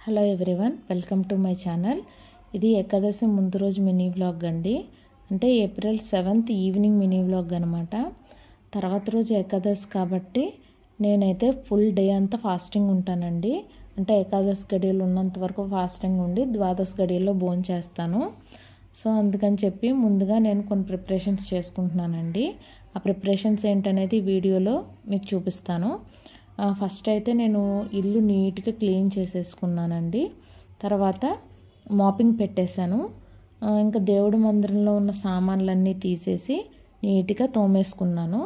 Hello everyone, welcome to my channel. ఇది ఏకాదశి ముందు రోజు మినీ వ్లాగ్ అండి. అంటే April 7th evening mini vlog అనమాట. తర్వాత రోజు ఏకాదశి కాబట్టి నేనైతే ఫుల్ డే అంతా ఫాస్టింగ్ ఉంటానండి. అంటే ఏకాదశి గడియలు ఉన్నంత వరకు ఫాస్టింగ్ ఉండి ద్వాదశి గడియల్లో భోజనం చేస్తాను. సో అందుకని చెప్పి ముందుగా నేను కొన్ని ప్రిపరేషన్స్ చేసుకుంటున్నానండి. ఆ ప్రిపరేషన్స్ ఏంటనేది వీడియోలో మీకు చూపిస్తాను. ఫస్ట్ అయితే నేను ఇల్లు నీట్గా క్లీన్ చేసేసుకున్నానండి. తర్వాత మాపింగ్ పెట్టేశాను. ఇంకా దేవుడి మందిరంలో ఉన్న సామాన్లన్నీ తీసేసి నీట్గా తోమేసుకున్నాను.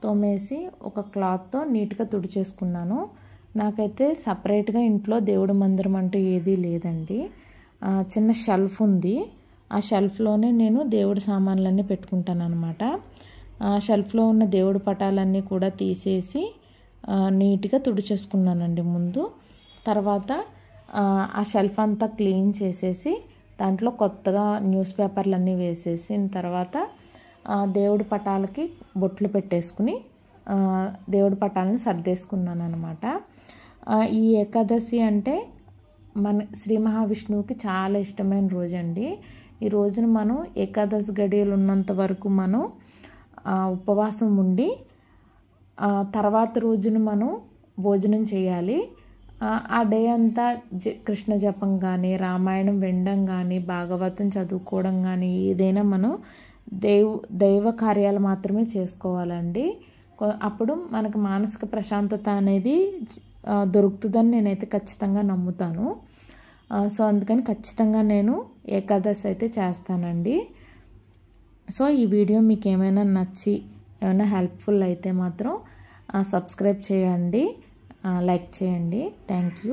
తోమేసి ఒక క్లాత్తో నీట్గా తుడిచేసుకున్నాను. నాకైతే సపరేట్గా ఇంట్లో దేవుడి మందిరం అంటూ ఏదీ లేదండి. చిన్న షెల్ఫ్ ఉంది. ఆ షెల్ఫ్లోనే నేను దేవుడి సామాన్లన్నీ పెట్టుకుంటాను అనమాట. ఆ షెల్ఫ్లో ఉన్న దేవుడి పటాలన్నీ కూడా తీసేసి నీట్గా తుడిచేసుకున్నానండి ముందు. తర్వాత ఆ షెల్ఫ్ అంతా క్లీన్ చేసేసి దాంట్లో కొత్తగా న్యూస్ పేపర్లన్నీ వేసేసిన తర్వాత దేవుడి పటాలకి బొట్లు పెట్టేసుకుని దేవుడి పటాలను సర్దేసుకున్నాను అనమాట. ఈ ఏకాదశి అంటే మన శ్రీ మహావిష్ణువుకి చాలా ఇష్టమైన రోజు అండి. ఈ రోజున మనం ఏకాదశి గడియలు ఉన్నంత వరకు మనం ఉపవాసం ఉండి తర్వాత రోజున మనం భోజనం చేయాలి. ఆ డే అంతా కృష్ణ జపం కానీ, రామాయణం వినడం కానీ, భాగవతం చదువుకోవడం కానీ, ఏదైనా మనం దైవ కార్యాలు మాత్రమే చేసుకోవాలండి. అప్పుడు మనకు మానసిక ప్రశాంతత అనేది దొరుకుతుందని నేనైతే ఖచ్చితంగా నమ్ముతాను. సో అందుకని ఖచ్చితంగా నేను ఏకాదశి అయితే చేస్తానండి. సో ఈ వీడియో మీకు ఏమైనా నచ్చి ఏమైనా హెల్ప్ఫుల్ అయితే మాత్రం సబ్స్క్రైబ్ చేయండి, లైక్ చేయండి. Thank you.